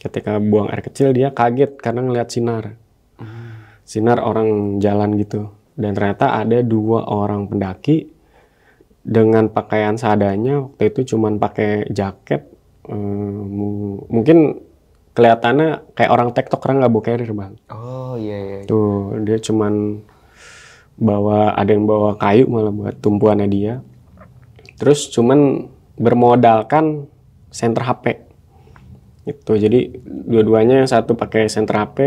Ketika buang air kecil dia kaget karena ngeliat sinar orang jalan gitu. Dan ternyata ada 2 orang pendaki dengan pakaian seadanya. Waktu itu cuman pakai jaket, mungkin kelihatannya kayak orang tektok karena nggak bawa carrier, Bang. Oh iya. Tuh dia cuman ada yang bawa kayu malah buat tumpuannya dia. Terus cuman bermodalkan senter HP. Itu jadi dua-duanya, yang satu pakai senter HP,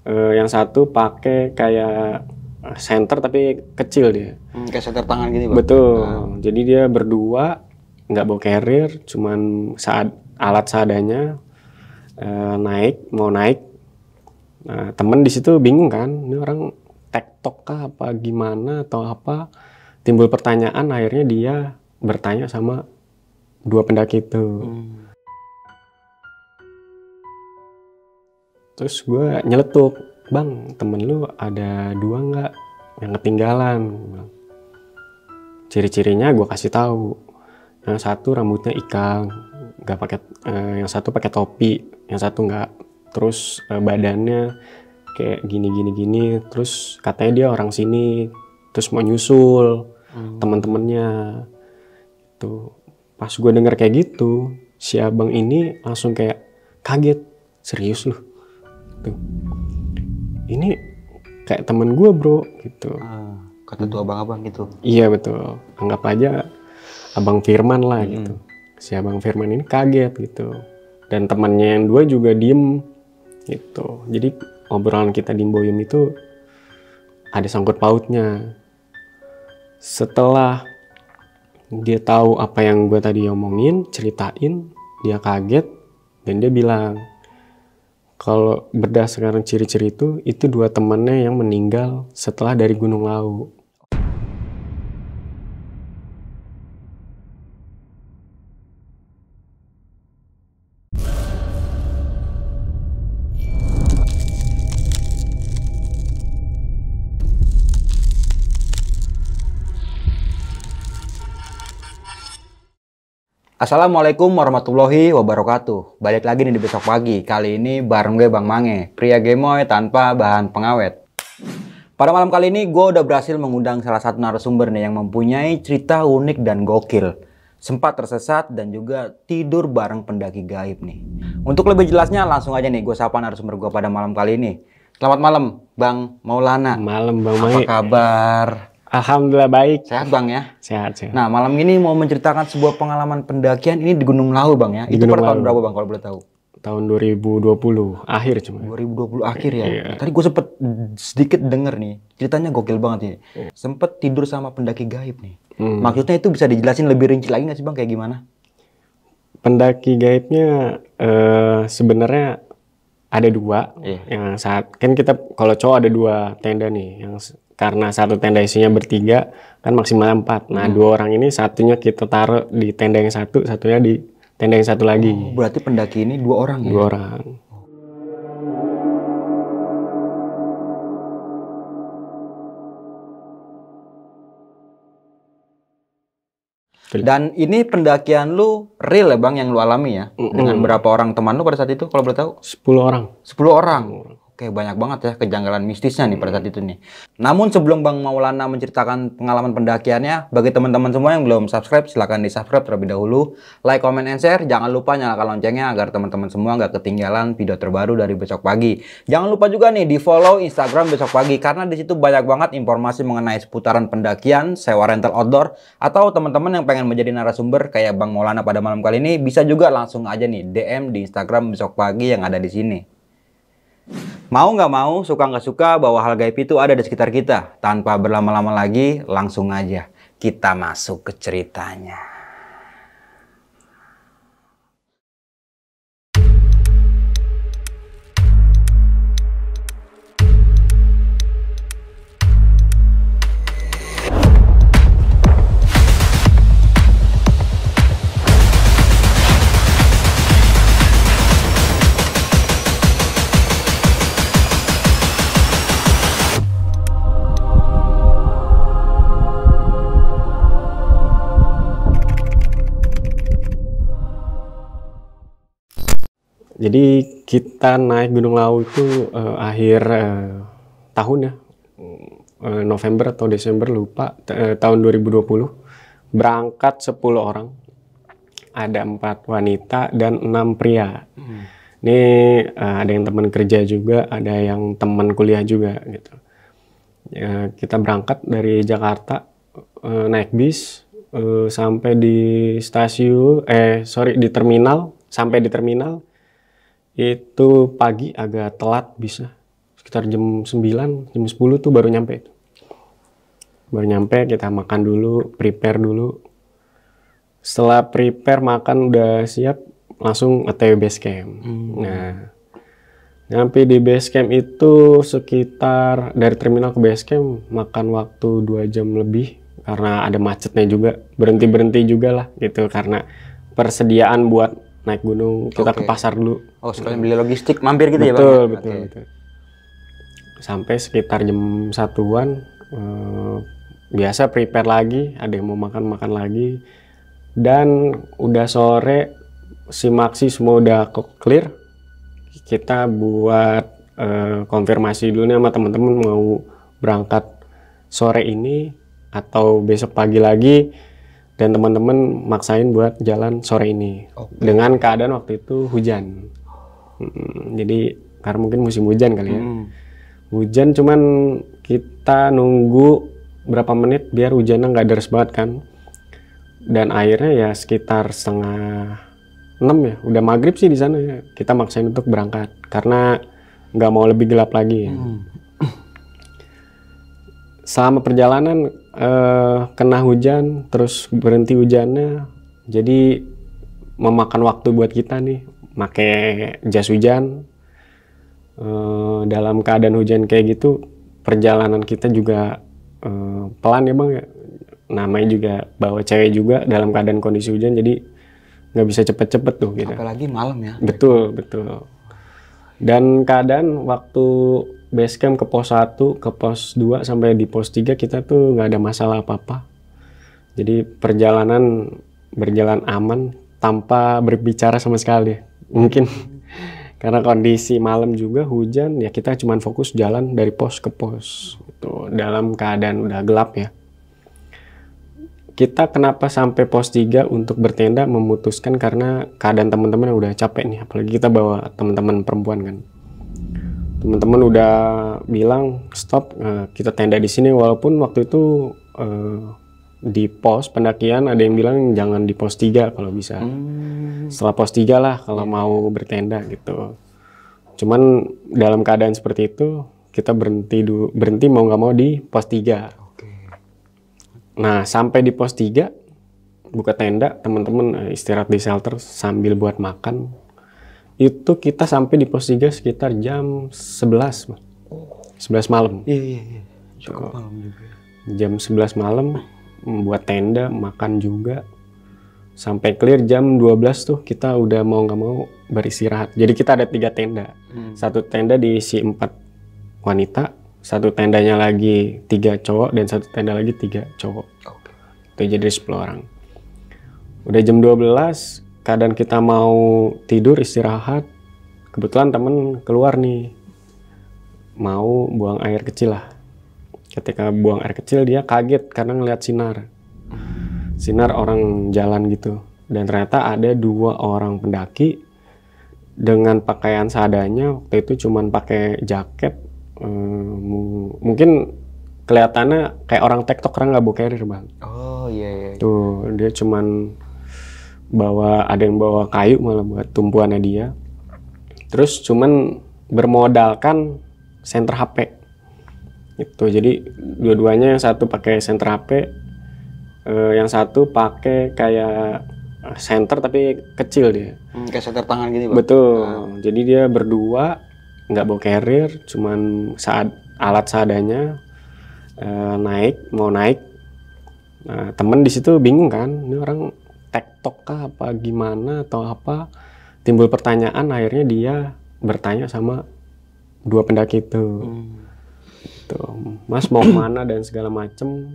yang satu pakai kayak senter tapi kecil dia. Kayak senter tangan gini, Bang. Betul. Jadi dia berdua nggak bawa carrier, cuman alat seadanya, mau naik. Nah, temen di situ bingung kan, ini orang tektok kah apa gimana atau apa? Timbul pertanyaan, akhirnya dia bertanya sama 2 pendaki itu. Terus gue nyeletuk, "Bang, temen lu ada 2 nggak yang ketinggalan?" Ciri-cirinya gue kasih tahu. Yang satu rambutnya ikal, nggak pakai, yang satu pakai topi, yang satu nggak. Terus badannya kayak gini. Terus katanya dia orang sini, terus mau nyusul teman-temannya. Tuh, pas gue denger kayak gitu, si abang ini langsung kayak kaget, "Serius lu? Tuh, ini kayak temen gue, bro," gitu. Kata tuh abang-abang gitu. Iya betul, anggap aja Abang Firman lah gitu. Si Abang Firman ini kaget gitu, dan temannya yang 2 juga diem gitu. Jadi obrolan kita di Mboyom itu ada sangkut pautnya. Setelah dia tahu apa yang gue tadi omongin, ceritain, dia kaget dan dia bilang kalau berdasarkan ciri-ciri itu 2 temannya yang meninggal setelah dari Gunung Lawu. Assalamualaikum warahmatullahi wabarakatuh. Balik lagi nih di Besok Pagi. Kali ini bareng gue Bang Mange, pria gemoy tanpa bahan pengawet. Pada malam kali ini gue udah berhasil mengundang salah satu narasumber nih yang mempunyai cerita unik dan gokil. Sempat tersesat dan juga tidur bareng pendaki gaib nih. Untuk lebih jelasnya langsung aja nih gue sapa narasumber gue pada malam kali ini. Selamat malam Bang Maulana. Malam Bang Mange. Apa kabar? Alhamdulillah baik. Sehat Bang ya? Sehat. Nah malam ini mau menceritakan sebuah pengalaman pendakian ini di Gunung Lawu Bang ya. Itu pada tahun berapa Bang kalau boleh tahu? Tahun 2020 akhir cuma. 2020 akhir ya? Iya. Tadi gue sempet sedikit denger nih. Ceritanya gokil banget nih. Sempet tidur sama pendaki gaib nih. Maksudnya itu bisa dijelasin lebih rinci lagi nggak sih Bang kayak gimana? Pendaki gaibnya sebenarnya ada 2. Yang saat kan kita kalau cowok ada 2 tenda nih. Yang karena satu tenda isinya bertiga kan maksimal 4. Nah 2 orang ini satunya kita taruh di tenda yang satu, satunya di tenda yang satu lagi. Oh, berarti pendaki ini 2 orang ya? 2 orang. Dan ini pendakian lu real ya Bang yang lu alami ya? Dengan berapa orang teman lu pada saat itu kalau boleh tahu? 10 orang. 10 orang. Oke, banyak banget ya kejanggalan mistisnya nih pada saat itu nih. Namun sebelum Bang Maulana menceritakan pengalaman pendakiannya, bagi teman-teman semua yang belum subscribe, silahkan di-subscribe terlebih dahulu. Like, comment, and share. Jangan lupa nyalakan loncengnya agar teman-teman semua nggak ketinggalan video terbaru dari Besok Pagi. Jangan lupa juga nih di-follow Instagram Besok Pagi, karena di situ banyak banget informasi mengenai seputaran pendakian, sewa rental outdoor, atau teman-teman yang pengen menjadi narasumber kayak Bang Maulana pada malam kali ini, bisa juga langsung aja nih DM di Instagram Besok Pagi yang ada di sini. Mau nggak mau, suka nggak suka, bahwa hal gaib itu ada di sekitar kita. Tanpa berlama-lama lagi, langsung aja kita masuk ke ceritanya. Jadi kita naik Gunung Lawu itu akhir tahun ya, November atau Desember lupa, tahun 2020. Berangkat 10 orang, ada 4 wanita dan 6 pria. Ini ada yang teman kerja juga, ada yang teman kuliah juga gitu. Kita berangkat dari Jakarta, naik bis sampai di stasiun, di terminal. Sampai di terminal itu pagi, agak telat bisa. Sekitar jam 9, jam 10 tuh baru nyampe. Baru nyampe, kita makan dulu, prepare dulu. Setelah prepare, makan udah siap, langsung OTW base camp. Nah, nyampe di base camp itu sekitar dari terminal ke base camp makan waktu 2 jam lebih karena ada macetnya juga, berhenti juga lah gitu karena persediaan buat naik gunung. Kita ke pasar dulu. Oh, sekalian beli logistik, mampir gitu ya Bang? Betul. Sampai sekitar jam 1-an, biasa prepare lagi, ada yang mau makan lagi. Dan udah sore, simaksi semua udah clear. Kita buat konfirmasi dulu nih sama teman-teman mau berangkat sore ini atau besok pagi lagi. Dan teman-teman maksain buat jalan sore ini. Dengan keadaan waktu itu hujan. Jadi karena mungkin musim hujan kali ya. Hujan, cuman kita nunggu berapa menit biar hujannya nggak deras banget kan. Dan akhirnya ya sekitar 5:30 ya. Udah maghrib sih di sana ya. Kita maksain untuk berangkat karena nggak mau lebih gelap lagi ya. Selama perjalanan kena hujan, terus berhenti hujannya, jadi memakan waktu buat kita nih, pakai jas hujan. Dalam keadaan hujan kayak gitu, perjalanan kita juga pelan ya Bang ya. Namanya juga bawa cewek juga dalam keadaan kondisi hujan, jadi nggak bisa cepet-cepet tuh gitu. Apalagi malam ya. Betul. Dan keadaan waktu base camp ke pos 1, ke pos 2 sampai di pos 3 kita tuh nggak ada masalah apa-apa. Jadi perjalanan berjalan aman tanpa berbicara sama sekali. Mungkin karena kondisi malam juga hujan, ya kita cuman fokus jalan dari pos ke pos. Gitu. Dalam keadaan udah gelap ya. Kita kenapa sampai pos 3 untuk bertenda memutuskan karena keadaan teman-teman yang udah capek nih. Apalagi kita bawa teman-teman perempuan kan. Teman-teman udah bilang stop, kita tenda di sini, walaupun waktu itu di pos pendakian ada yang bilang jangan di pos 3 kalau bisa. Setelah pos 3 lah kalau mau bertenda gitu. Cuman dalam keadaan seperti itu kita berhenti mau nggak mau di pos 3. Nah, sampai di pos 3 buka tenda, teman-teman istirahat di shelter sambil buat makan. Itu kita sampai di pos 3 sekitar jam 11 malam. Iya. Cukup malam juga. Jam 11 malam buat tenda, makan juga. Sampai clear jam 12 tuh kita udah mau nggak mau beristirahat. Jadi kita ada 3 tenda. Satu tenda diisi 4 wanita, satu tendanya lagi 3 cowok, dan satu tenda lagi 3 cowok. Itu jadi 10 orang. Udah jam 12, keadaan kita mau tidur istirahat, kebetulan temen keluar nih mau buang air kecil lah. Ketika buang air kecil dia kaget karena ngeliat sinar orang jalan gitu, dan ternyata ada 2 orang pendaki dengan pakaian seadanya. Waktu itu cuman pakai jaket, mungkin kelihatannya kayak orang tektok karena nggak bawa carrier Bang. Oh iya. Tuh dia cuman ada yang bawa kayu malah buat tumpuannya dia. Terus cuman bermodalkan senter HP. Itu jadi dua-duanya, yang satu pakai senter HP, yang satu pakai kayak senter tapi kecil dia. Kayak senter tangan gini Bang. Betul. Jadi dia berdua nggak bawa carrier, cuman alat seadanya, mau naik. Nah, temen di situ bingung kan, ini orang tektok kah apa gimana atau apa, timbul pertanyaan. Akhirnya dia bertanya sama 2 pendaki itu, Mas mau kemana dan segala macem.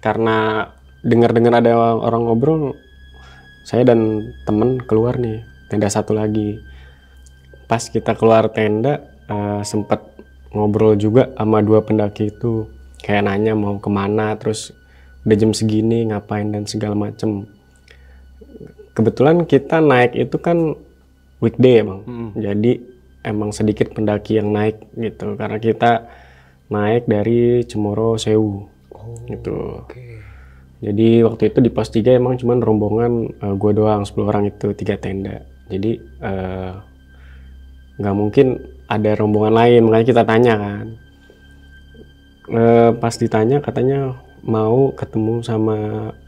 Karena dengar ada orang ngobrol, saya dan temen keluar nih, tenda satu lagi. pas kita keluar tenda sempat ngobrol juga sama 2 pendaki itu, kayak nanya mau kemana, terus udah jam segini ngapain dan segala macem. Kebetulan kita naik itu kan weekday Bang, jadi emang sedikit pendaki yang naik gitu, karena kita naik dari Cemoro Sewu gitu. Jadi waktu itu di pos 3 emang cuman rombongan gue doang 10 orang itu 3 tenda. Jadi nggak mungkin ada rombongan lain, makanya kita tanya kan. Pas ditanya katanya mau ketemu sama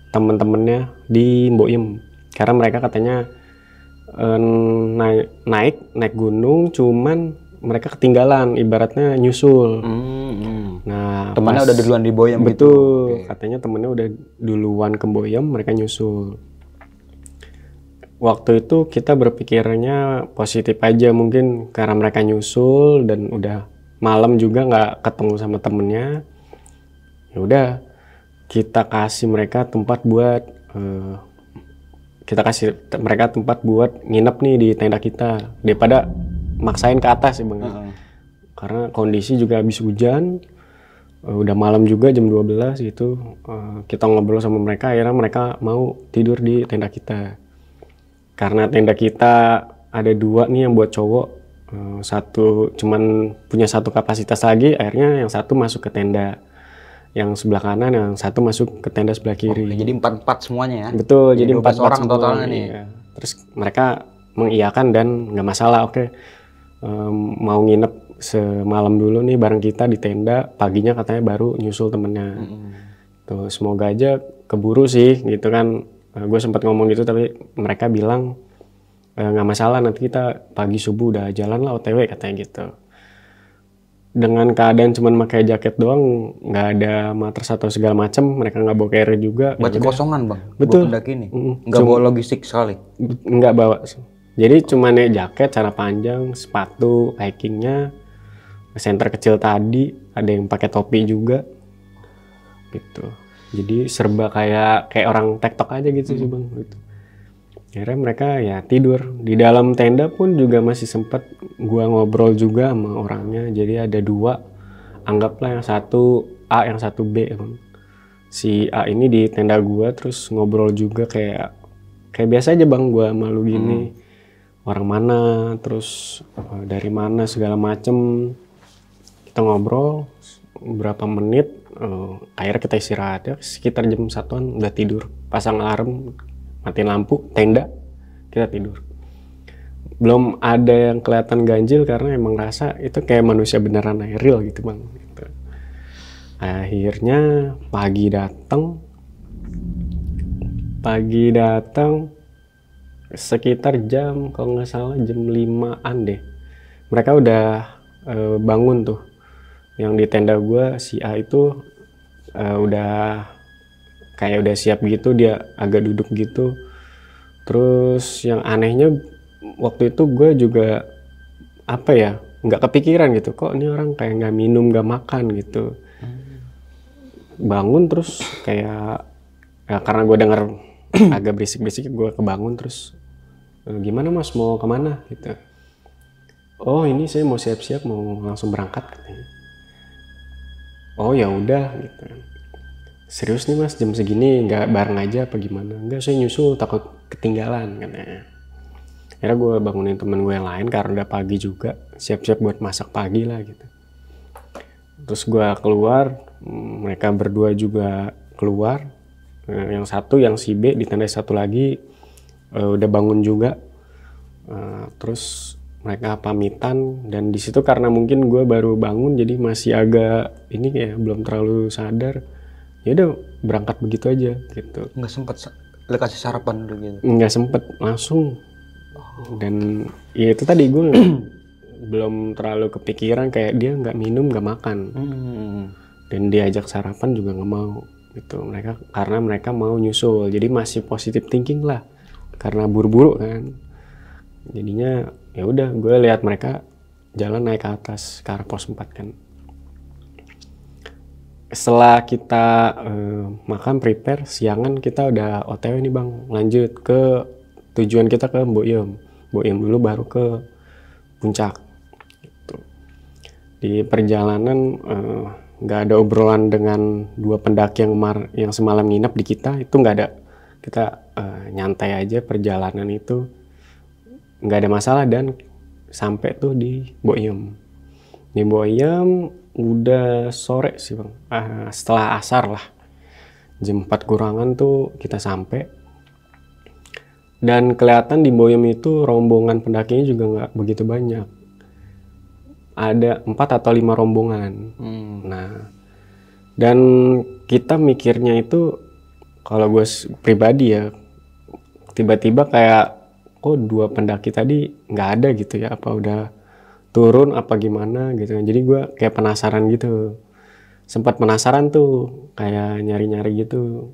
temen-temennya di Mbok Yem, karena mereka katanya naik gunung, cuman mereka ketinggalan, ibaratnya nyusul. Nah, temannya udah duluan di Boyem gitu. Betul, katanya temennya udah duluan ke Boyem, mereka nyusul. Waktu itu kita berpikirannya positif aja, mungkin karena mereka nyusul dan udah malam juga nggak ketemu sama temennya. Ya udah, kita kasih mereka tempat buat nginep nih di tenda kita, daripada maksain ke atas ya Bang. Karena kondisi juga habis hujan, udah malam juga jam 12 gitu. Kita ngobrol sama mereka, akhirnya mereka mau tidur di tenda kita. Karena tenda kita ada 2 nih yang buat cowok, satu cuman punya 1 kapasitas lagi, akhirnya yang satu masuk ke tenda yang sebelah kanan, yang satu masuk ke tenda sebelah kiri. Jadi 4-4 semuanya ya? Betul, jadi 4 orang totalnya nih. Ya. Terus mereka mengiyakan dan nggak masalah, oke. Mau nginep semalam dulu nih bareng kita di tenda, paginya katanya baru nyusul temennya. Tuh, semoga aja keburu sih gitu kan. Gue sempat ngomong gitu tapi mereka bilang nggak masalah, nanti kita pagi subuh udah jalan lah OTW katanya gitu. Dengan keadaan cuman pakai jaket doang, nggak ada matras atau segala macam, mereka nggak bawa carrier juga. Berarti kosongan Bang? Betul. Pendaki ini? Nggak bawa logistik sekali? Nggak bawa. Jadi cuma nih jaket, celana panjang, sepatu, hikingnya, senter kecil tadi, ada yang pakai topi juga, gitu. Jadi serba kayak orang TikTok aja gitu sih Bang. Gitu. Akhirnya mereka ya tidur di dalam tenda pun juga masih sempat gua ngobrol juga sama orangnya. Jadi ada 2, anggaplah yang satu A, yang satu B Bang. Si A ini di tenda gua terus ngobrol juga kayak biasa aja Bang, gua malu gini. Orang mana, terus dari mana segala macem. Kita ngobrol berapa menit, akhirnya kita istirahat ya, sekitar jam 1-an udah tidur, pasang alarm, matiin lampu, tenda, kita tidur. Belum ada yang kelihatan ganjil karena emang rasa itu kayak manusia beneran, real gitu Bang. Gitu. Akhirnya pagi datang sekitar jam, kalau nggak salah jam 5-an deh, mereka udah bangun tuh. Yang di tenda gue, si A itu udah siap gitu, dia agak duduk gitu. Terus yang anehnya waktu itu gue juga nggak kepikiran gitu, kok ini orang kayak nggak minum nggak makan gitu. Bangun terus kayak karena gue denger agak berisik-berisik, gue kebangun terus gimana Mas, mau kemana gitu. Oh ini saya mau siap-siap mau langsung berangkat katanya. Oh ya udah gitu. Serius nih Mas, jam segini nggak bareng aja apa gimana? Enggak, saya nyusul takut ketinggalan katanya. Akhirnya gue bangunin temen gue yang lain karena udah pagi juga, siap-siap buat masak pagi lah gitu. Terus gue keluar, mereka berdua juga keluar. Yang satu, yang si B di tenda satu lagi udah bangun juga. Terus mereka pamitan, dan di situ karena mungkin gue baru bangun jadi masih agak ini kayak belum terlalu sadar, ya udah berangkat begitu aja gitu. Nggak sempet kasih sarapan dulu gitu? Nggak sempet, langsung. Dan ya itu tadi gue belum terlalu kepikiran kayak dia nggak minum nggak makan, dan diajak sarapan juga nggak mau gitu. Karena mereka mau nyusul, jadi masih positive thinking lah karena buru-buru kan. Jadinya ya udah, gue lihat mereka jalan naik ke atas ke arah pos 4 kan. Setelah kita makan prepare siangan, kita udah OTW nih Bang, lanjut ke tujuan kita ke Mbok Yem dulu, baru ke puncak. Gitu. Di perjalanan nggak ada obrolan dengan dua pendaki yang semalam nginep di kita, itu nggak ada. Kita nyantai aja perjalanan itu, nggak ada masalah, dan sampai tuh di Boyem. Di Boyem udah sore sih bang, setelah asar lah, jam 4 kurangan tuh kita sampai. Dan kelihatan di Boyem itu rombongan pendakinya juga nggak begitu banyak. Ada 4 atau 5 rombongan. Nah, dan kita mikirnya itu, kalau gue pribadi ya, tiba-tiba kayak, kok 2 pendaki tadi nggak ada gitu ya, apa udah turun apa gimana gitu. Jadi gue kayak penasaran gitu, sempat penasaran tuh, kayak nyari-nyari gitu.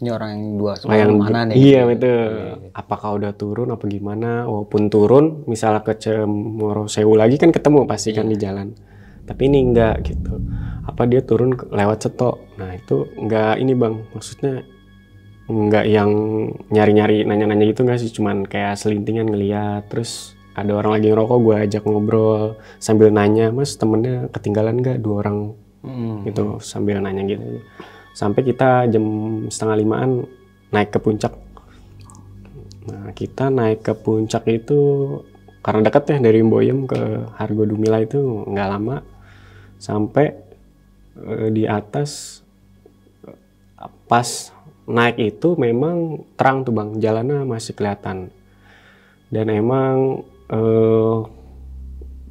Ini orang yang 2 semalam mana nih? Iya betul. Apakah udah turun apa gimana? Walaupun turun, misalnya ke Cemoro Sewu lagi kan ketemu pasti kan di jalan. Tapi ini enggak gitu. Apa dia turun lewat Cetok? Nah itu enggak ini bang, maksudnya enggak yang nyari-nyari nanya-nanya gitu enggak sih, cuman kayak selintingan ngeliat. Terus ada orang lagi ngerokok, gue ajak ngobrol sambil nanya, mas temennya ketinggalan enggak 2 orang gitu, sambil nanya gitu. Sampai kita jam 4:30 naik ke puncak. Nah kita naik ke puncak itu karena dekat ya dari Boyem ke Hargo Dumila itu nggak lama. Sampai di atas, pas naik itu memang terang tuh bang, jalannya masih kelihatan. Dan emang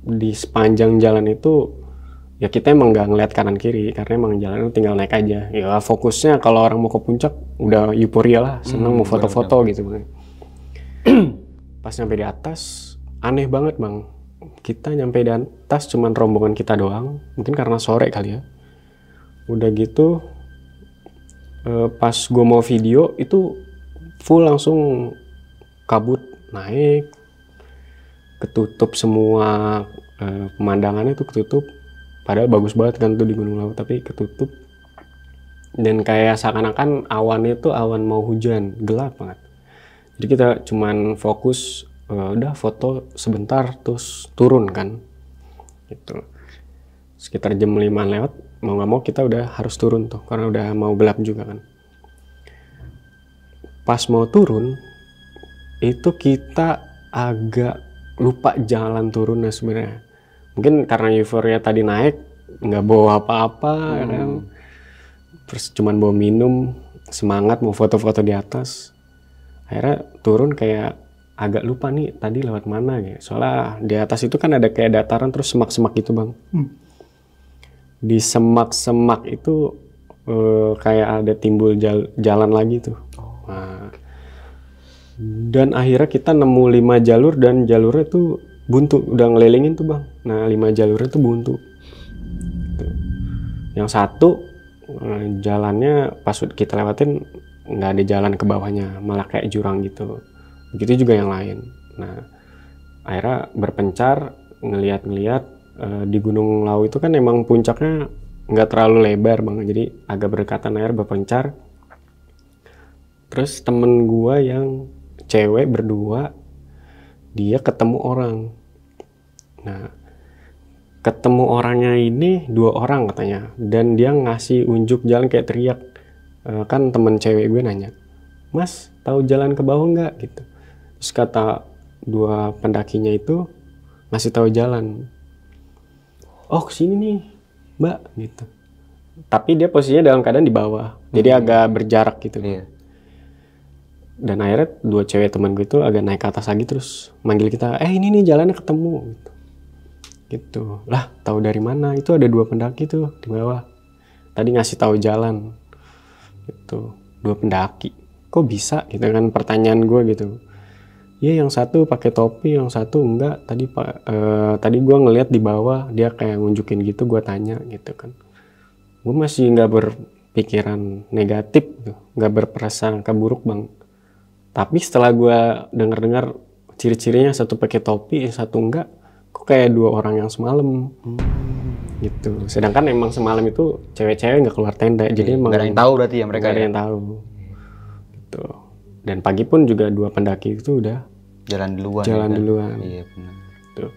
di sepanjang jalan itu ya kita emang nggak ngeliat kanan kiri, karena emang jalan tinggal naik aja. Ya fokusnya kalau orang mau ke puncak udah euforia lah, seneng mau foto-foto gitu bang. Pas nyampe di atas aneh banget bang. Kita nyampe di atas cuman rombongan kita doang, mungkin karena sore kali ya. Udah gitu pas gue mau video itu full langsung kabut naik, ketutup semua, pemandangannya tuh ketutup. Padahal bagus banget kan tuh di Gunung Lawu, tapi ketutup. Dan kayak seakan-akan awannya tuh awan mau hujan, gelap banget. Jadi kita cuman fokus, udah foto sebentar terus turun kan. Gitu. Sekitar jam 5 lewat, mau gak mau kita udah harus turun tuh, karena udah mau gelap juga kan. Pas mau turun, itu kita agak lupa jalan turunnya sebenarnya. Mungkin karena euforia tadi naik, nggak bawa apa-apa, kan? Terus cuman bawa minum, semangat mau foto-foto di atas. Akhirnya turun kayak agak lupa nih tadi lewat mana gitu. Soalnya di atas itu kan ada kayak dataran terus semak-semak gitu bang. Di semak-semak itu kayak ada timbul jalan lagi tuh. Nah, dan akhirnya kita nemu 5 jalur dan jalurnya tuh buntu, udah ngelilingin tuh bang. Nah 5 jalurnya tuh buntu. Tuh. Yang satu jalannya pas kita lewatin nggak ada jalan ke bawahnya, malah kayak jurang gitu. Begitu juga yang lain. Nah akhirnya berpencar, ngeliat-ngeliat di Gunung Lawu itu kan emang puncaknya nggak terlalu lebar bang, jadi agak berdekatan, akhirnya berpencar. Terus temen gua yang cewek berdua, dia ketemu orang. Nah, ketemu orangnya ini 2 orang katanya, dan dia ngasih unjuk jalan kayak teriak. Kan temen cewek gue nanya, mas tahu jalan ke bawah nggak gitu. Terus kata 2 pendakinya itu ngasih tahu jalan. Oh kesini nih mbak gitu. Tapi dia posisinya dalam keadaan di bawah, jadi agak berjarak gitu. Dan akhirnya 2 cewek teman gue itu agak naik ke atas lagi terus manggil kita, ini nih jalannya ketemu gitu. Lah tahu dari mana? Itu ada 2 pendaki tuh di bawah. Tadi ngasih tahu jalan gitu. 2 pendaki. Kok bisa gitu kan pertanyaan gue gitu. Iya yang satu pakai topi, yang satu enggak. Tadi gue ngeliat di bawah dia kayak nunjukin gitu, gue tanya gitu kan. Gue masih nggak berpikiran negatif, gitu. Nggak berprasangka buruk bang. Tapi setelah gue dengar ciri-cirinya, satu pakai topi, satu enggak, kok kayak 2 orang yang semalam gitu. Sedangkan emang semalam itu cewek-cewek nggak keluar tenda, jadi emang nggak ada yang tahu berarti ya mereka. Nggak ada yang tahu. Gitu. Dan pagi pun juga 2 pendaki itu udah jalan duluan. Jalan duluan. Iya benar. Tuh.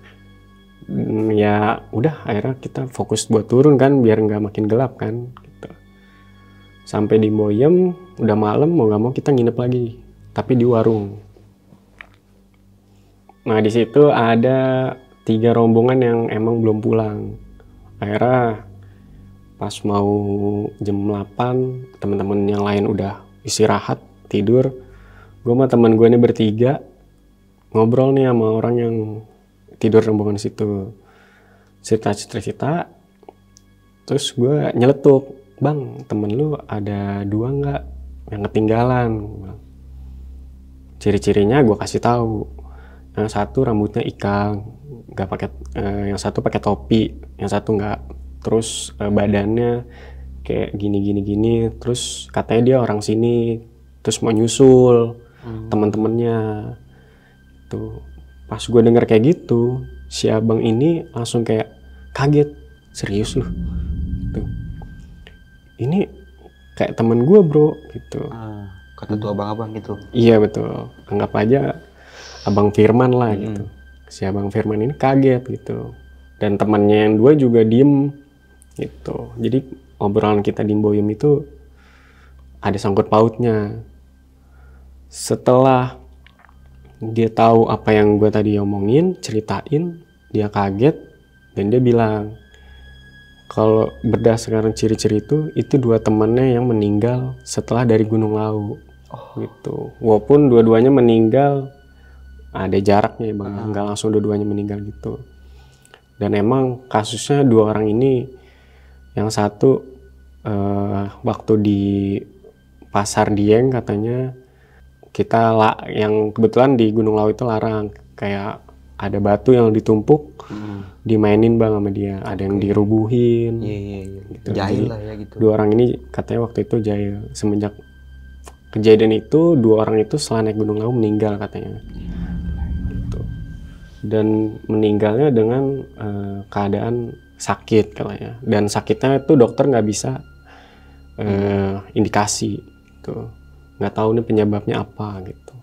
Ya udah akhirnya kita fokus buat turun kan biar nggak makin gelap kan gitu. Sampai di Boyem udah malam, mau nggak mau kita nginep lagi tapi di warung. Nah di situ ada 3 rombongan yang emang belum pulang. Akhirnya pas mau jam 8 teman-teman yang lain udah istirahat tidur, gue sama teman gue ini bertiga ngobrol nih sama orang yang tidur rombongan situ, cerita-cerita. Terus gue nyeletuk, bang temen lu ada 2 nggak yang ketinggalan? Ciri-cirinya gue kasih tahu, yang satu rambutnya ikal, nggak pakai, yang satu pakai topi, yang satu nggak. Terus badannya kayak gini. Terus katanya dia orang sini, terus mau nyusul teman-temannya. Tuh pas gue denger kayak gitu, si abang ini langsung kayak kaget, serius lu? Tuh. Ini kayak temen gue bro, gitu. Kata tuh abang-abang gitu. Iya betul, anggap aja abang Firman lah gitu. Si abang Firman ini kaget gitu. Dan temannya yang 2 juga diem gitu. Jadi obrolan kita di Boyem itu ada sangkut pautnya. Setelah dia tahu apa yang gue tadi omongin, ceritain, dia kaget dan dia bilang kalau berdasarkan ciri-ciri itu 2 temannya yang meninggal setelah dari Gunung Lawu. Gitu. Walaupun dua-duanya meninggal ada jaraknya ya bang, nggak langsung dua-duanya meninggal gitu. Dan emang kasusnya 2 orang ini, yang satu waktu di Pasar Dieng katanya kita yang kebetulan di Gunung Lawu itu larang, kayak ada batu yang ditumpuk, dimainin bang sama dia, ada yang dirubuhin. Gitu. Jahil lah ya gitu. 2 orang ini katanya waktu itu jahil. Semenjak kejadian itu 2 orang itu setelah naik Gunung Lawu meninggal katanya. Gitu. Dan meninggalnya dengan keadaan sakit katanya. Dan sakitnya itu dokter nggak bisa indikasi gitu. Nggak tahu nih penyebabnya apa gitu.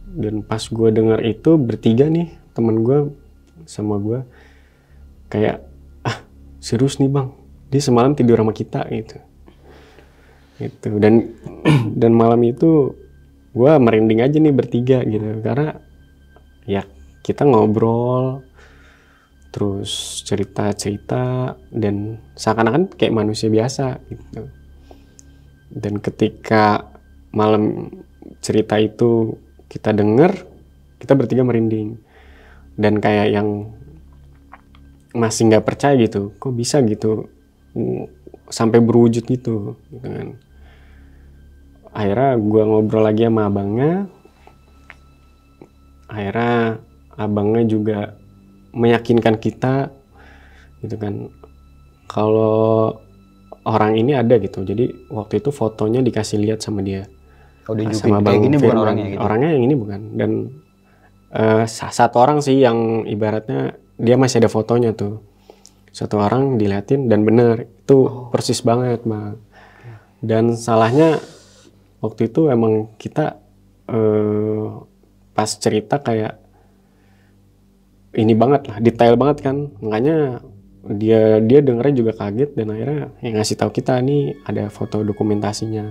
Dan pas gue denger itu bertiga nih temen gue sama gue kayak serius nih bang, dia semalam tidur sama kita gitu. Dan malam itu gue merinding aja nih bertiga gitu, karena ya kita ngobrol terus cerita dan seakan-akan kayak manusia biasa gitu. Dan ketika malam cerita itu kita denger, kita bertiga merinding dan kayak yang masih nggak percaya gitu, kok bisa gitu sampai berwujud gitu kan. Akhirnya gue ngobrol lagi sama abangnya. Akhirnya abangnya juga meyakinkan kita gitu kan, kalau orang ini ada gitu. Jadi waktu itu fotonya dikasih lihat sama dia. Sama Bang kayak gini Firman. Bukan orangnya gitu. Orangnya yang ini bukan. Dan satu orang sih yang ibaratnya dia masih ada fotonya tuh. Satu orang diliatin dan bener itu persis banget bang. Dan salahnya waktu itu emang kita pas cerita kayak ini banget lah, detail banget kan, makanya dia dengernya juga kaget dan akhirnya yang ngasih tahu kita nih ada foto dokumentasinya.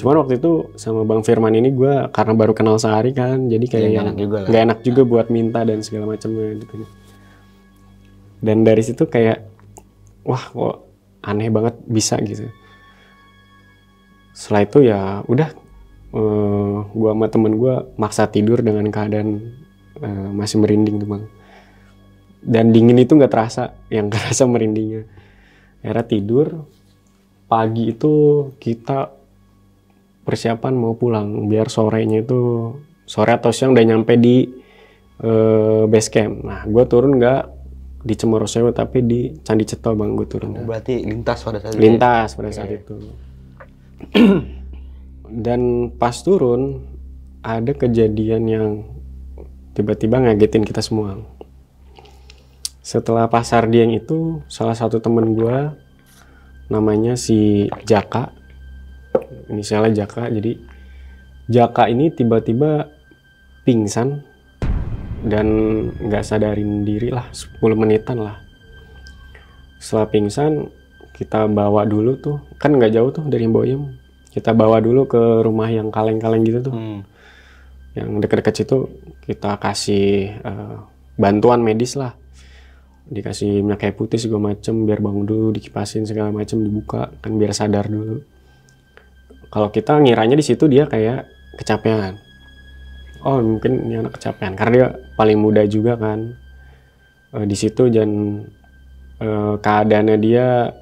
Cuman waktu itu sama Bang Firman ini gue karena baru kenal sehari kan, jadi kayak yang nggak enak juga buat minta dan segala macamnya gitu. Dan dari situ kayak wah kok aneh banget bisa gitu. Setelah itu ya udah gue sama temen gue maksa tidur dengan keadaan masih merinding tuh bang. Dan dingin itu nggak terasa, yang kerasa merindingnya. Akhirnya tidur, pagi itu kita persiapan mau pulang biar sorenya itu sore atau siang udah nyampe di base camp. Nah gue turun nggak di Cemorosewu tapi di Candi Ceto bang, gue turun. Berarti lintas pada saat itu. Lintas pada saat itu. Dan pas turun ada kejadian yang tiba-tiba ngagetin kita semua. Setelah Pasar Dieng itu salah satu temen gue namanya si Jaka, inisialnya Jaka. Jadi Jaka ini tiba-tiba pingsan dan nggak sadarin diri lah 10 menitan lah. Setelah pingsan kita bawa dulu tuh, kan nggak jauh tuh dari Boyem, kita bawa dulu ke rumah yang kaleng-kaleng gitu tuh, yang deket-deket situ. Kita kasih bantuan medis lah, dikasih minyak kayu putih segala macem biar bangun dulu, dikipasin segala macem, dibuka kan biar sadar dulu. Kalau kita ngiranya di situ dia kayak kecapean, oh mungkin ini anak kecapean karena dia paling muda juga kan di situ, dan keadaannya dia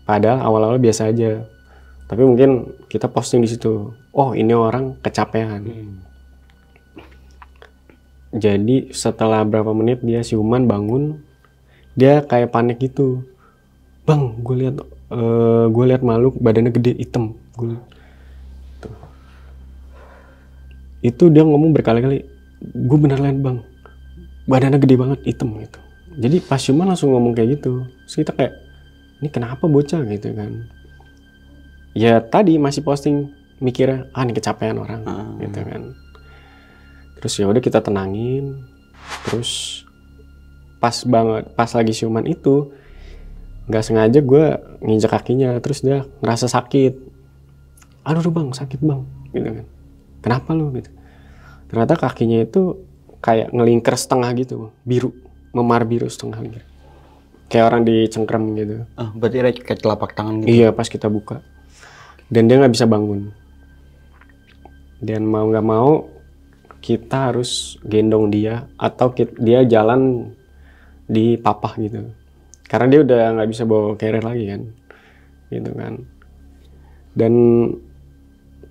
padahal awal-awal biasa aja, tapi mungkin kita posting di situ, oh ini orang kecapean. Jadi setelah berapa menit dia siuman bangun, dia kayak panik gitu, bang gue lihat makhluk badannya gede hitam. Itu dia ngomong berkali-kali, gue bener liat bang badannya gede banget hitam gitu. Jadi pas siuman langsung ngomong kayak gitu. Terus kita kayak, ini kenapa bocah gitu kan. Ya tadi masih posting mikirnya, ini kecapean orang gitu kan. Terus ya udah kita tenangin. Terus pas lagi siuman itu nggak sengaja gue nginjek kakinya, terus dia ngerasa sakit. Aduh bang, sakit bang gitu kan. Kenapa lu gitu. Ternyata kakinya itu kayak ngelingkar setengah gitu, biru, memar biru setengah gitu. Kayak orang dicengkram gitu. Berarti kayak telapak tangan gitu? Iya, pas kita buka. Dan dia nggak bisa bangun. Dan mau nggak mau, kita harus gendong dia, atau dia jalan di papah gitu. Karena dia udah nggak bisa bawa carrier lagi kan. Gitu kan. Dan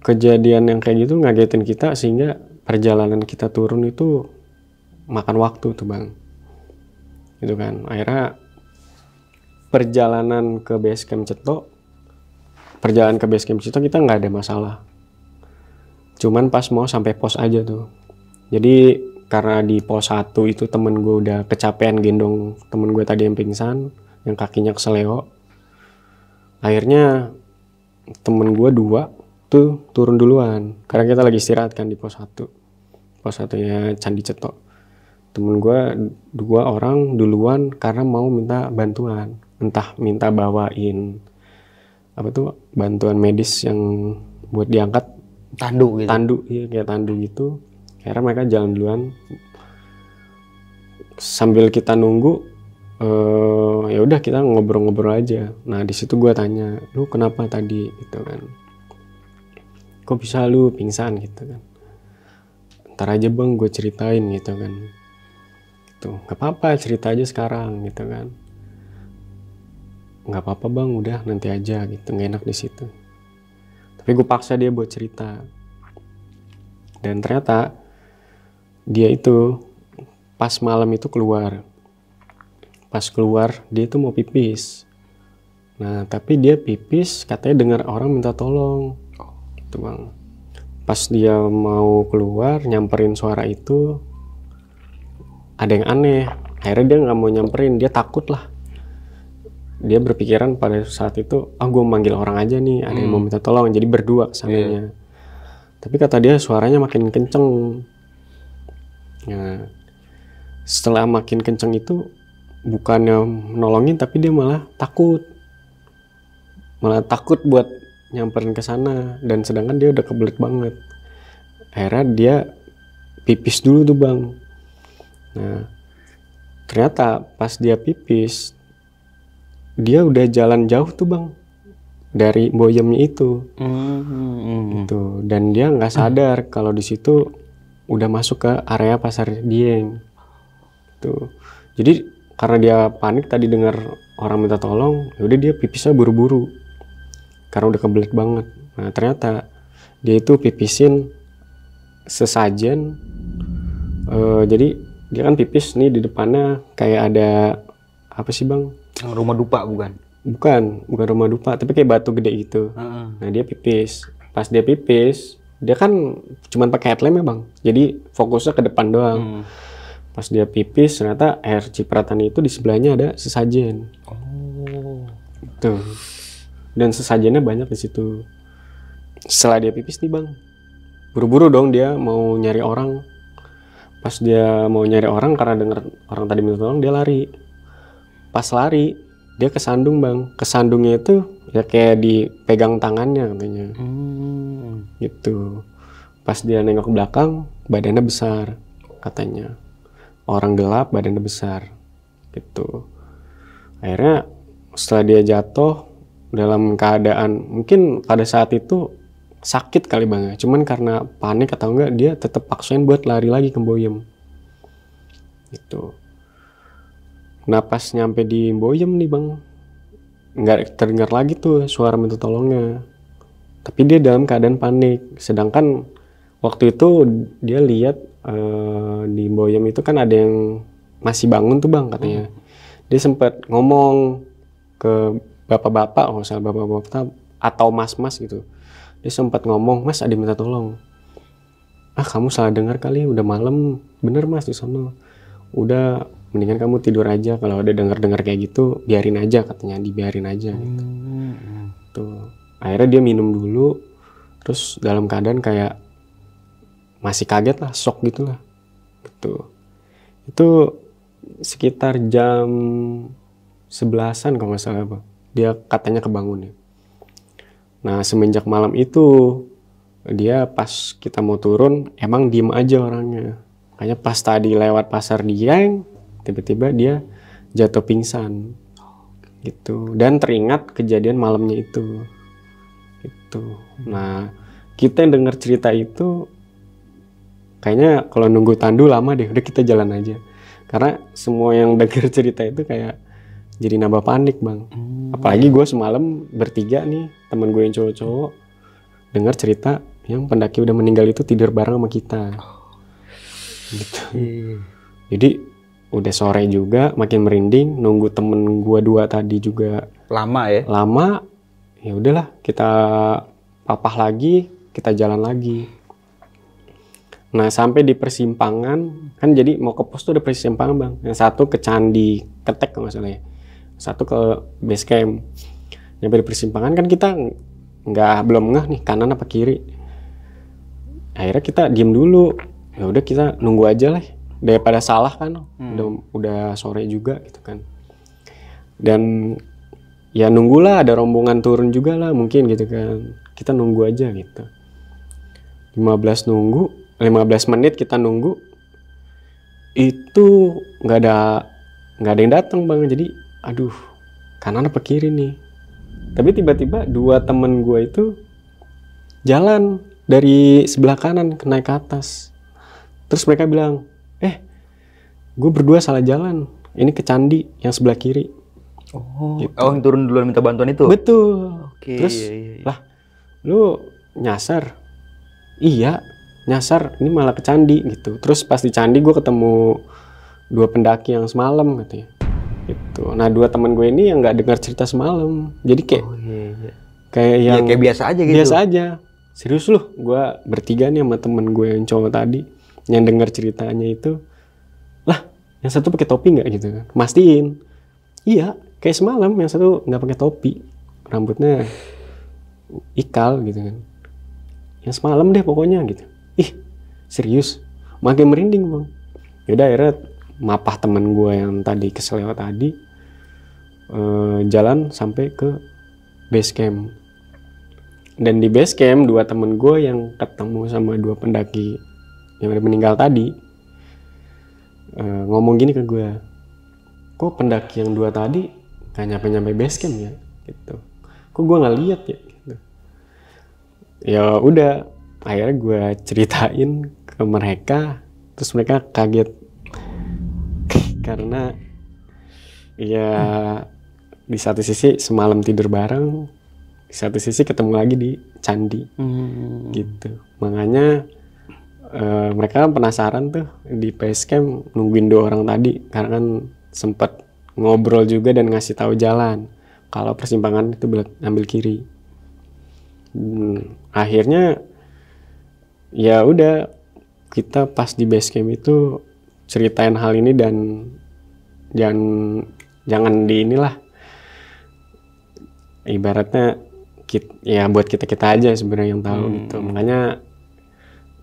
kejadian yang kayak gitu ngagetin kita, sehingga perjalanan kita turun itu makan waktu tuh bang. Gitu kan. Akhirnya perjalanan ke base camp Ceto kita nggak ada masalah, cuman pas mau sampai pos aja tuh. Jadi karena di pos 1 itu temen gue udah kecapean gendong temen gue tadi yang pingsan, yang kakinya keseleo. Akhirnya temen gue 2 tuh turun duluan karena kita lagi istirahat kan di pos 1 nya Candi Ceto. Temen gue 2 orang duluan karena mau minta bantuan, entah minta bawain apa tuh bantuan medis yang buat diangkat, tandu iya kayak tandu gitu. Akhirnya mereka jalan duluan. Sambil kita nunggu, ya udah kita ngobrol-ngobrol aja. Nah di situ gue tanya, lu kenapa tadi gitu kan, kok bisa lu pingsan gitu kan. Ntar aja bang gue ceritain gitu kan. Gitu, nggak apa-apa cerita aja sekarang gitu kan. Nggak apa-apa bang, udah nanti aja gitu, nggak enak di situ. Tapi gue paksa dia buat cerita. Dan ternyata dia itu pas malam itu keluar. Pas keluar dia tuh mau pipis. Nah tapi dia pipis katanya dengar orang minta tolong. Gitu bang. Pas dia mau keluar nyamperin suara itu, ada yang aneh. Akhirnya dia nggak mau nyamperin, dia takut lah. Dia berpikiran pada saat itu, gue manggil orang aja nih, ada yang mau minta tolong, jadi berdua kesananya. Tapi kata dia suaranya makin kenceng. Nah, setelah makin kenceng itu, bukannya nolongin, tapi dia malah takut buat nyamperin ke sana, dan sedangkan dia udah kebelet banget. Akhirnya dia pipis dulu tuh bang. Nah, ternyata pas dia pipis, dia udah jalan jauh tuh bang dari Boyemnya itu. Gitu. Dan dia nggak sadar kalau di situ udah masuk ke area pasar Dieng. Tuh. Jadi karena dia panik tadi dengar orang minta tolong, yaudah dia pipisnya buru-buru karena udah kebelet banget. Nah ternyata dia itu pipisin sesajen. Jadi dia kan pipis nih di depannya kayak ada apa sih bang? Rumah dupa bukan rumah dupa, tapi kayak batu gede gitu. Nah dia pipis. Pas dia pipis, dia kan cuman pakai headlamp ya bang, jadi fokusnya ke depan doang. Pas dia pipis, ternyata air cipratan itu di sebelahnya ada sesajen. Tuh. Dan sesajennya banyak di situ. Setelah dia pipis nih bang, buru-buru dong dia mau nyari orang. Pas dia mau nyari orang karena denger orang tadi minta tolong, dia lari. Pas lari dia kesandung bang. Kesandungnya itu ya kayak dipegang tangannya katanya. Gitu. Pas dia nengok ke belakang, badannya besar katanya. Orang gelap, badannya besar. Gitu. Akhirnya setelah dia jatuh dalam keadaan mungkin pada saat itu sakit kali bang ya. Cuman karena panik atau enggak, dia tetap paksain buat lari lagi ke Boyem. Gitu. Nah pas nyampe di Boyem nih bang, nggak terdengar lagi tuh suara minta tolongnya. Tapi dia dalam keadaan panik. Sedangkan waktu itu dia lihat di Boyem itu kan ada yang masih bangun tuh bang katanya. Dia sempat ngomong ke bapak-bapak, kalau misalnya bapak-bapak atau mas-mas gitu. Dia sempat ngomong, "Mas, ada minta tolong." "Ah, kamu salah dengar kali, udah malam." "Bener mas, di sono." "Udah, mendingan kamu tidur aja, kalau ada dengar-dengar kayak gitu biarin aja," katanya, dibiarin aja gitu. Tuh. Akhirnya dia minum dulu, terus dalam keadaan kayak masih kaget lah, shock gitu lah. Gitu. Itu sekitar jam 11-an kalau nggak salah bang. Dia katanya kebangun ya. Nah semenjak malam itu dia pas kita mau turun emang diem aja orangnya. Kayaknya pas tadi lewat pasar Dieng, tiba-tiba dia jatuh pingsan gitu. Dan teringat kejadian malamnya itu. Gitu. Nah kita yang dengar cerita itu kayaknya kalau nunggu tandu lama deh. Udah kita jalan aja. Karena semua yang denger cerita itu kayak jadi nambah panik bang. Apalagi gue semalam bertiga nih, temen gue yang cowok-cowok dengar cerita yang pendaki udah meninggal itu tidur bareng sama kita. Gitu. Jadi udah sore juga, makin merinding. Nunggu temen gue 2 tadi juga Lama ya? lama. Ya udahlah, kita papah lagi, kita jalan lagi. Nah sampai di persimpangan, kan jadi mau ke pos tuh ada persimpangan bang. Yang satu ke Candi Ketek kalau nggak salah ya. Satu ke base camp. Nyampe di persimpangan kan kita belum ngeh nih kanan apa kiri. Akhirnya kita diem dulu. Ya udah kita nunggu aja lah. Daripada salah kan. Udah sore juga gitu kan. Dan ya nunggulah ada rombongan turun juga lah mungkin gitu kan. Kita nunggu aja gitu. 15 menit kita nunggu. Itu nggak ada yang datang bang. Jadi aduh, kanan apa kiri nih? Tapi tiba-tiba 2 temen gue itu jalan dari sebelah kanan naik ke atas. Terus mereka bilang, gue berdua salah jalan. Ini ke Candi yang sebelah kiri. Gitu. Yang turun duluan minta bantuan itu? Betul. Oke. Terus, lah, lu nyasar? Iya, nyasar. Ini malah ke Candi gitu. Terus pas di Candi gue ketemu 2 pendaki yang semalam katanya. Gitu. Nah 2 teman gue ini yang nggak dengar cerita semalam, jadi kayak kayak yang kayak biasa aja gitu. Biasa aja. Serius loh, gue bertiga nih sama temen gue yang cowok tadi yang dengar ceritanya itu, lah yang satu pakai topi nggak gitu kan? Mastiin, iya kayak semalam yang satu nggak pakai topi, rambutnya ikal gitu kan. Yang semalam deh pokoknya gitu. Ih serius, makin merinding bang. Yaudah akhirnya mapah temen gue yang tadi keselewat tadi jalan sampai ke base camp. Dan di base camp 2 temen gue yang ketemu sama 2 pendaki yang udah meninggal tadi ngomong gini ke gue, kok pendaki yang 2 tadi gak nyampe base camp ya gitu, kok gue nggak lihat ya gitu. Ya udah akhirnya gue ceritain ke mereka, terus mereka kaget karena ya di satu sisi semalam tidur bareng, di satu sisi ketemu lagi di Candi gitu. Makanya mereka kan penasaran tuh di base camp nungguin 2 orang tadi, karena kan sempat ngobrol juga dan ngasih tahu jalan kalau persimpangan itu ambil kiri. Akhirnya ya udah kita pas di base camp itu ceritain hal ini dan jangan di inilah, ibaratnya ya buat kita aja sebenarnya yang tahu gitu. Makanya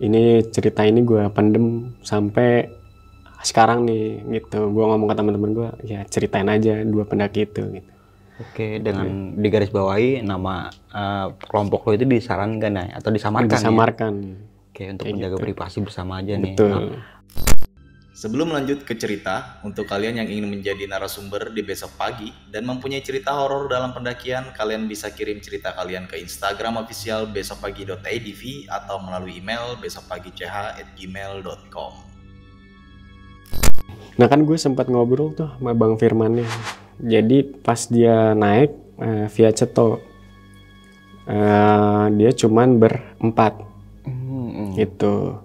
ini cerita ini gue pendem sampai sekarang nih gitu. Gue ngomong ke teman-teman gue, ya ceritain aja 2 pendaki itu gitu. Oke, dengan digarisbawahi nama kelompok lo itu disarankan ya atau disamarkan Disamarkan. ya? Oke, untuk Kayak menjaga gitu. privasi bersama aja nih. Betul. Nah, Sebelum lanjut ke cerita, untuk kalian yang ingin menjadi narasumber di besok pagi dan mempunyai cerita horor dalam pendakian, kalian bisa kirim cerita kalian ke Instagram official besokpagi.idv atau melalui email besokpagi.ch@gmail.com. Nah kan gue sempat ngobrol tuh sama Bang Firman nih. Jadi pas dia naik via Ceto, dia cuman berempat gitu.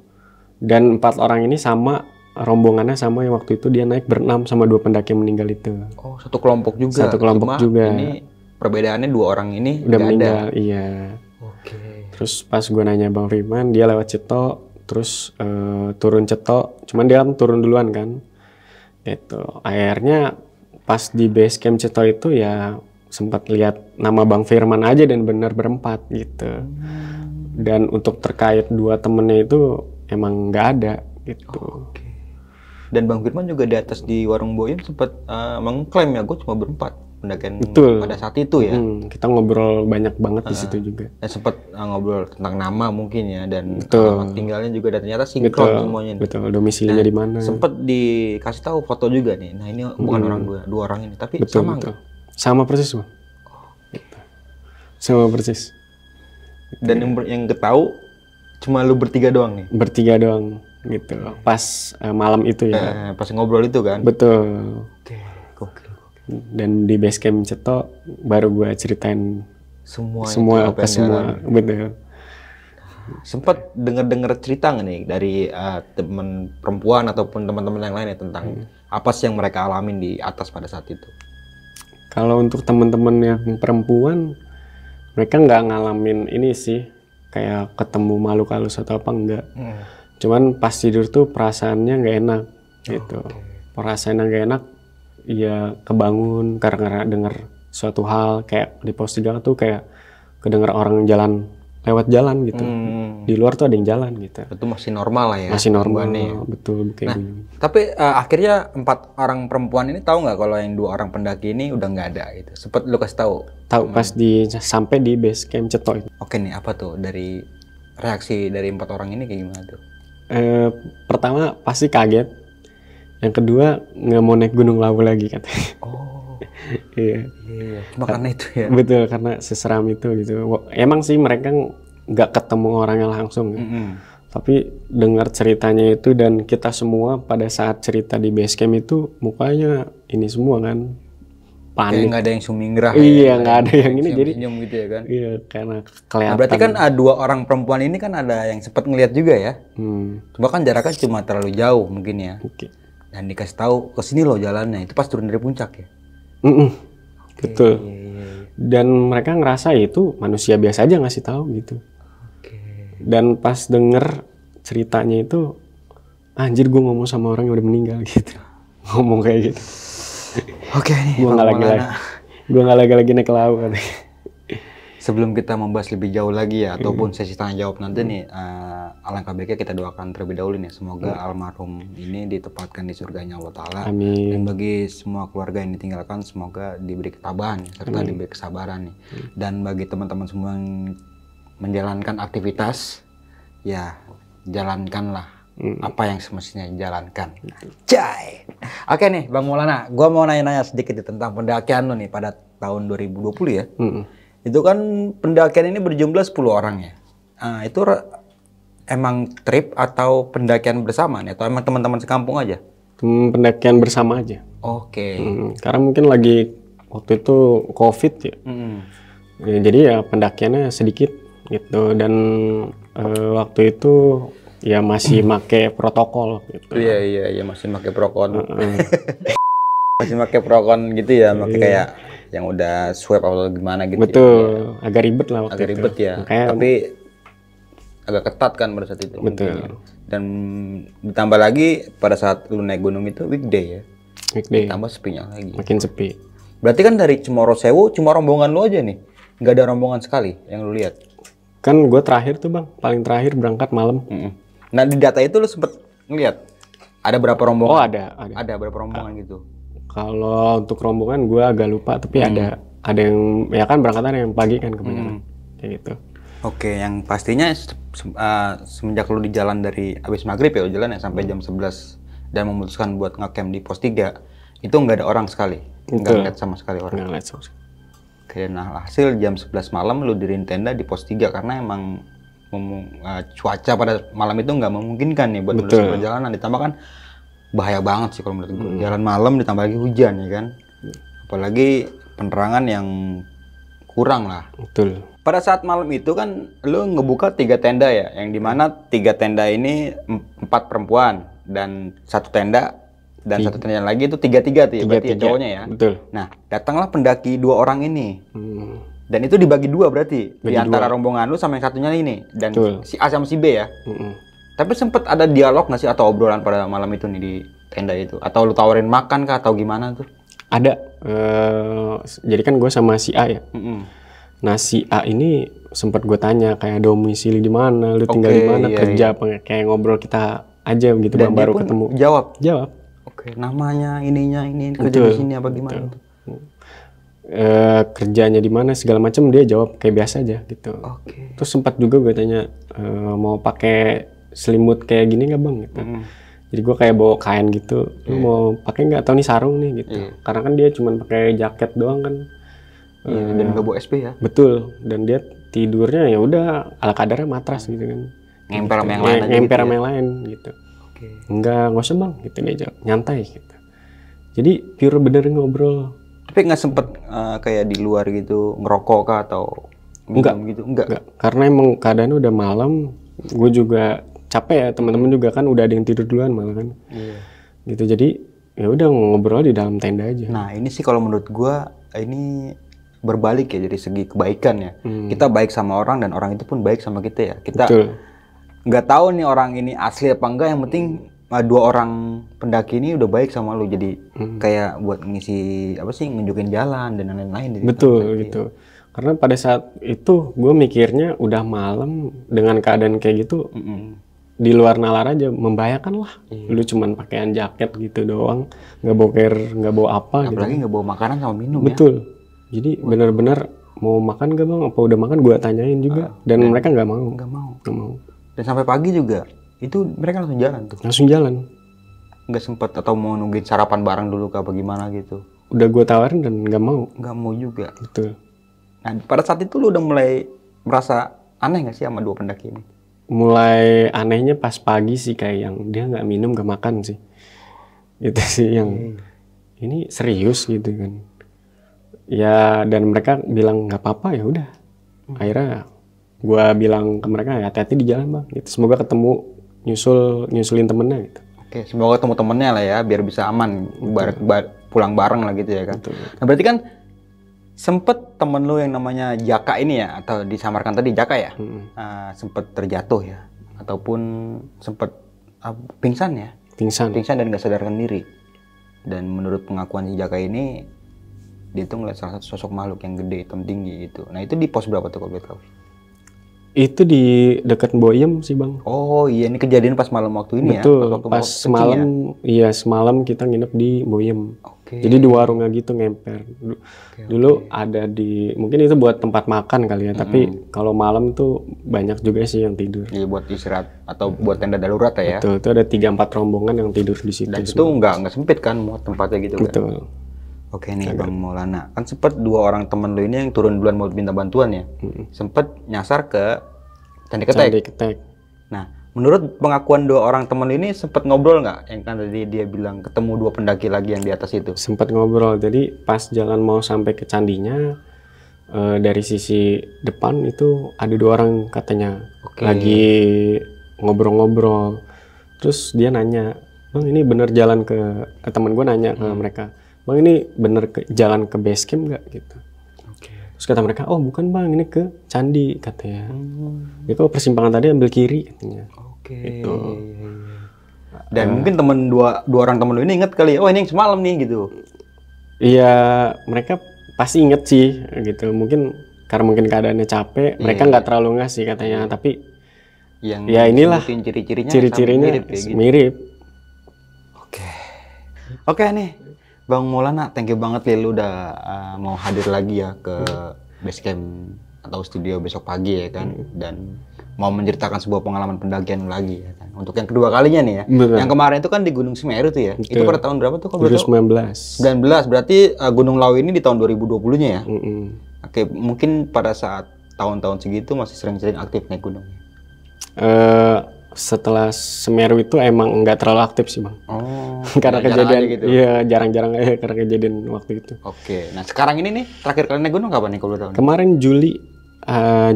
Dan 4 orang ini sama rombongannya sama yang waktu itu dia naik ber-6 sama 2 pendaki yang meninggal itu. oh, satu kelompok juga. Satu kelompok Cuma juga. Ini perbedaannya 2 orang ini Udah nggak meninggal, ada. iya. Oke. Terus pas gue nanya Bang Firman, dia lewat Ceto, terus turun Ceto, cuman dia kan turun duluan kan. Gitu. Akhirnya pas di base camp Ceto itu ya sempat lihat nama Bang Firman aja dan benar berempat gitu. Dan untuk terkait 2 temennya itu emang nggak ada gitu. Oke. Dan Bang Firman juga di atas di Warung Boyem sempat mengklaim ya, gue cuma berempat pendakian Betul. pada saat itu ya. Kita ngobrol banyak banget di situ juga. Dan sempat ngobrol tentang nama mungkin ya, dan Betul. alamat tinggalnya juga, dan ternyata sinkron semuanya nih. Betul, domisilinya di mana. Sempat dikasih tahu foto juga nih. Nah ini bukan orang dua orang ini, tapi Betul, sama betul. nggak? Sama persis, Bang. Gitu. Sama persis. Dan yang ketahu cuma lu bertiga doang nih. Bertiga doang gitu. Pas malam itu ya. Pas ngobrol itu kan. Betul. Oke, gokil. Dan di base camp Ceto baru gue ceritain semua apa ke yang semua. dialami. Betul. Sempat dengar cerita nggak nih dari teman perempuan ataupun teman-teman yang lain ya tentang apa sih yang mereka alamin di atas pada saat itu? Kalau untuk teman-teman yang perempuan, mereka nggak ngalamin ini sih, kayak ketemu makhluk halus atau apa enggak. Cuman pas tidur tuh perasaannya nggak enak gitu. Perasaan yang nggak enak, ya kebangun karena denger suatu hal kayak di pos 3 tuh kayak kedenger orang jalan lewat jalan gitu. Di luar tuh ada yang jalan gitu. Itu masih normal lah ya. Masih normal, gangguannya ya. betul kayak gini. Tapi akhirnya 4 orang perempuan ini tahu nggak kalau yang 2 orang pendaki ini udah nggak ada gitu. Sempet lu kasih tahu. Tahu pas sampai di base camp Ceto itu. Oke nih, apa tuh dari reaksi dari 4 orang ini kayak gimana tuh? Pertama pasti kaget. Yang kedua nggak mau naik Gunung Lawu lagi katanya. Oh, Iya. iya. Cuma karena itu ya. Betul, karena seseram itu gitu. Emang sih mereka nggak ketemu orangnya langsung. Tapi dengar ceritanya itu dan kita semua pada saat cerita di base camp itu mukanya ini semua kan. Kayak Panik. nggak ada yang sumingrah. Iya, nggak ada yang ini, jadi senyum gitu ya kan. Iya, karena Nah, kelihatan. berarti kan 2 orang perempuan ini kan ada yang sempat ngelihat juga ya. Cuma kan jaraknya cuma terlalu jauh mungkin ya. Oke. Dan dikasih tahu ke sini loh jalannya. Itu pas turun dari puncak ya. Betul. Iya. Dan mereka ngerasa itu manusia biasa aja ngasih tahu gitu. Oke. Dan pas denger ceritanya itu, anjir gue ngomong sama orang yang udah meninggal gitu. Ngomong kayak gitu. Oke nih, Gue Bang nggak Maulana. lagi naik ke laut katanya. Sebelum kita membahas lebih jauh lagi ya, ataupun sesi tanya jawab nanti nih, alangkah baiknya kita doakan terlebih dahulu nih, semoga almarhum ini ditempatkan di surganya Allah Ta'ala. Amin. Dan bagi semua keluarga yang ditinggalkan, semoga diberi ketabahan serta diberi kesabaran nih. Dan bagi teman-teman semua yang menjalankan aktivitas, ya jalankanlah apa yang semestinya dijalankan. Jai. Oke nih, Bang Maulana, gua mau nanya-nanya sedikit nih tentang pendakian lo nih pada tahun 2020 ya. Itu kan pendakian ini berjumlah 10 orang ya. Itu emang trip atau pendakian bersama nih, atau emang teman-teman sekampung aja? Pendakian bersama aja. Oke. Karena mungkin lagi waktu itu COVID ya. Ya, jadi ya pendakiannya sedikit gitu, dan waktu itu ya masih make protokol gitu. Iya masih pakai prokon. Masih pakai prokon gitu ya, pakai kayak yang udah swab atau gimana gitu. Betul, agak ribet lah waktu Agak itu. ribet ya. Makanya, Tapi agak ketat kan pada saat itu. betul. mungkin. Dan ditambah lagi pada saat lu naik gunung itu weekday ya. Weekday Tambah sepinya lagi. makin sepi. Berarti kan dari Cemoro Sewu cuma rombongan lu aja nih. Nggak ada rombongan sekali yang lu lihat. Kan gue terakhir tuh Bang, paling terakhir berangkat malam. Nah di data itu lu sempet ngeliat ada berapa rombongan? Oh ada. Ada berapa rombongan gitu? Kalau untuk rombongan gue agak lupa, tapi ada yang ya kan berangkatan yang pagi kan kebanyakan kayak gitu. Oke, yang pastinya semenjak lu di jalan dari abis maghrib ya, lu jalan ya sampai jam 11 dan memutuskan buat ngecamp di pos 3, itu nggak ada orang sekali, nggak lihat sama sekali orang. Nggak lihat sama sekali. Oke, nah hasil jam 11 malam lu diriin tenda di pos 3 karena emang cuaca pada malam itu nggak memungkinkan nih buat meneruskan perjalanan, ditambah kan bahaya banget sih kalau menurut gue. Jalan malam ditambah lagi hujan ya kan. Apalagi penerangan yang kurang lah. Betul. Pada saat malam itu kan lu ngebuka 3 tenda ya, yang dimana 3 tenda ini 4 perempuan dan 1 tenda dan 1 tenda lagi itu 3-3 tuh ya, berarti ya cowoknya ya. Betul. Nah, datanglah pendaki 2 orang ini. Dan itu dibagi 2 berarti di antara rombongan lu sama yang satunya ini dan si A sama si B ya. Tapi sempet ada dialog nggak sih atau obrolan pada malam itu nih di tenda itu? Atau lu tawarin makan kah atau gimana tuh? Ada. Jadi kan gue sama si A ya. Nah si A ini sempat gue tanya kayak domisili di mana, lu tinggal di mana, kerja apa, kayak ngobrol kita aja gitu. Dan baru dia pun ketemu. Jawab. Oke, namanya ininya ini kerja di sini apa gimana tuh? Kerjanya di mana segala macam dia jawab kayak biasa aja gitu. Terus sempat juga gue tanya mau pakai selimut kayak gini nggak bang gitu. Jadi gue kayak bawa kain gitu, lu mau pakai nggak atau nih sarung nih gitu. Karena kan dia cuma pakai jaket doang kan. Dan nggak bawa SP ya? Betul. Dan dia tidurnya ya udah ala kadarnya matras gitu kan. Ngemper sama yang lain. Ngemper sama yang lain gitu. Nggak usah bang gitu dia jawab, nyantai gitu. Jadi pure bener ngobrol. Tapi nggak sempet kayak di luar gitu ngerokok kah atau minum gitu? Enggak. Karena emang keadaannya udah malam, gue juga capek ya, teman-teman juga kan udah ada yang tidur duluan malah kan. Gitu jadi ya udah ngobrol di dalam tenda aja. Nah ini sih kalau menurut gue ini berbalik ya dari segi kebaikan ya. Kita baik sama orang dan orang itu pun baik sama kita ya. Kita nggak tahu nih orang ini asli apa enggak, yang penting 2 orang pendaki ini udah baik sama lu, jadi kayak buat ngisi apa sih, nunjukin jalan dan lain-lain. Betul gitu. Karena pada saat itu gue mikirnya udah malam dengan keadaan kayak gitu, di luar nalar aja membahayakan lah. Lu cuman pakaian jaket gitu doang, nggak boker, nggak bawa apa. Apalagi nggak bawa makanan sama minum. Betul. Jadi benar-benar mau makan gak bang? Apa udah makan? Gue tanyain juga. Dan mereka nggak mau. Nggak mau. Dan sampai pagi juga itu mereka langsung jalan tuh. Langsung jalan. Nggak sempet atau mau nungguin sarapan bareng dulu ke apa gimana gitu? Udah gue tawarin dan nggak mau. Nggak mau juga. Betul. Nah pada saat itu lu udah mulai merasa aneh nggak sih sama 2 pendaki ini? Mulai anehnya pas pagi sih, kayak yang dia nggak minum nggak makan sih. Gitu sih yang ini serius gitu kan. Ya dan mereka bilang nggak apa-apa, ya udah. Akhirnya gue bilang ke mereka ya hati-hati di jalan bang. Gitu. Semoga ketemu nyusulin temennya gitu. Oke, semoga ketemu temennya lah ya biar bisa aman pulang bareng lah gitu ya kan. Betul. Nah berarti kan sempet temen lu yang namanya Jaka ini ya, atau disamarkan tadi Jaka ya, sempet terjatuh ya, ataupun sempet pingsan ya? Pingsan dan nggak sadarkan diri. Dan menurut pengakuan si Jaka ini, dia tuh ngeliat salah satu sosok makhluk yang gede, hitam tinggi gitu. Nah itu di pos berapa tuh kalau boleh tahu? Itu di dekat Boyem sih bang. Oh iya, ini kejadian pas malam waktu ini. Betul, ya? pas semalam, iya semalam kita nginep di Boyem. Jadi di warungnya gitu ngemper. Dulu ada di, mungkin itu buat tempat makan kali ya, tapi kalau malam tuh banyak juga sih yang tidur. Iya buat istirahat atau buat tenda darurat ya. Betul, itu ada 3-4 rombongan yang tidur di situ. Dan itu nggak sempit kan muat tempatnya gitu. Betul. Kan? Oke nih Bang Maulana, kan sempet 2 orang temen lu ini yang turun duluan mau minta bantuan ya, sempet nyasar ke Candi Ketek. Nah, menurut pengakuan 2 orang temen lu ini sempet ngobrol nggak? Yang kan tadi dia bilang ketemu 2 pendaki lagi yang di atas itu. Sempet ngobrol, jadi pas jalan mau sampai ke candinya, dari sisi depan itu ada 2 orang katanya lagi ngobrol-ngobrol. Terus dia nanya, bang ini bener jalan ke temen gue nanya ke mereka. Bang ini bener jalan ke base camp nggak gitu? Terus kata mereka, oh bukan bang, ini ke candi katanya. Itu persimpangan tadi ambil kiri katanya. Gitu. Dan mungkin dua orang temen lu ini inget kali, oh ini yang semalam nih gitu. Iya, mereka pasti inget sih gitu. Mungkin karena keadaannya capek, mereka nggak terlalu ngasih katanya. Tapi Yang Ya inilah sebutin ciri-cirinya ciri-cirinya sama mirip kayak gitu. mirip. Oke nih, Bang Maulana, thank you banget lu udah mau hadir lagi ya ke Basecamp atau studio besok pagi ya kan, dan mau menceritakan sebuah pengalaman pendakian lagi ya kan. Untuk yang kedua kalinya nih ya. Bener. Yang kemarin itu kan di Gunung Semeru tuh ya. Itu pada tahun berapa tuh kalau boleh tahu? 2019. 19, berarti Gunung Lawu ini di tahun 2020-nya ya. Mm-mm. Oke, mungkin pada saat tahun-tahun segitu masih sering-sering aktif naik gunung. Setelah Semeru itu emang nggak terlalu aktif sih bang. Oh, Karena jarang kejadian, aja gitu. iya jarang-jarang aja karena kejadian waktu itu. Oke, nah sekarang ini nih terakhir kali naik gunung kapan nih kalau boleh tahu? Kemarin Juli 2000,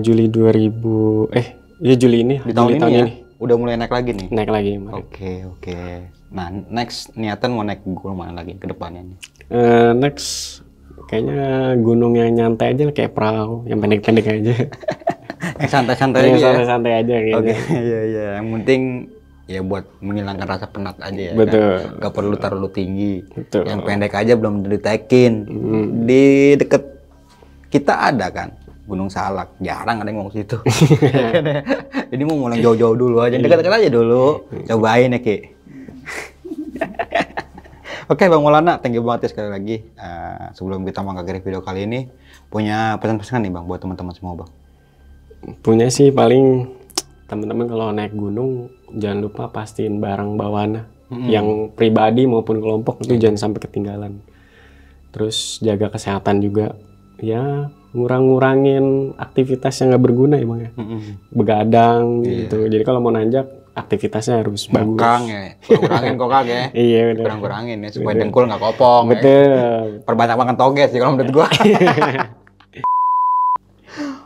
iya Juli ini, Di tahun Juli ini ya? Udah mulai naik lagi nih? naik lagi kemarin. Oke. Nah, next niatan mau naik gunung mana lagi ke depannya nih? Next, kayaknya gunung yang nyantai aja lah, kayak perahu, yang pendek-pendek aja. Yang santai-santai Yang aja ya? santai-santai aja kayaknya. Oke, iya. Yang penting ya buat menghilangkan rasa penat aja ya. Betul. Kan? Gak perlu terlalu tinggi. Betul. Yang pendek aja belum ditekin. Di deket kita ada kan Gunung Salak. Jarang ada yang mau ke situ. Jadi mau mulai jauh-jauh dulu aja. Dekat-dekat aja dulu. Cobain ya Ki. Oke Bang Maulana, thank you banget ya sekali lagi. Sebelum kita mengakhiri video kali ini, punya pesan-pesan nih Bang buat teman-teman semua Bang. Punya sih paling teman-teman kalau naik gunung jangan lupa pastiin barang bawaannya, yang pribadi maupun kelompok itu jangan sampai ketinggalan. Terus jaga kesehatan juga, ya ngurangin aktivitas yang nggak berguna ya bang ya, begadang gitu. Jadi kalau mau nanjak aktivitasnya harus bagus. Kang ya, kurang-kurangin kok Kang ya. Iya benar. Kurang-kurangin ya supaya dengkul nggak kopong. Betul. Ya. Perbanyak makan toge sih kalau menurut gua.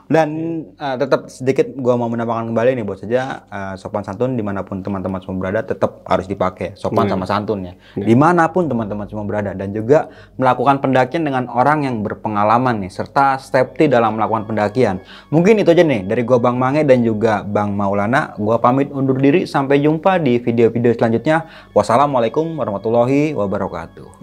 Dan tetap sedikit gua mau menambahkan kembali nih buat saja sopan santun dimanapun teman-teman semua berada tetap harus dipakai sopan sama santun ya. Dimanapun teman-teman semua berada, dan juga melakukan pendakian dengan orang yang berpengalaman nih serta safety dalam melakukan pendakian. Mungkin itu aja nih dari gua Bang Mange dan juga Bang Maulana. Gua pamit undur diri, sampai jumpa di video-video selanjutnya. Wassalamualaikum warahmatullahi wabarakatuh.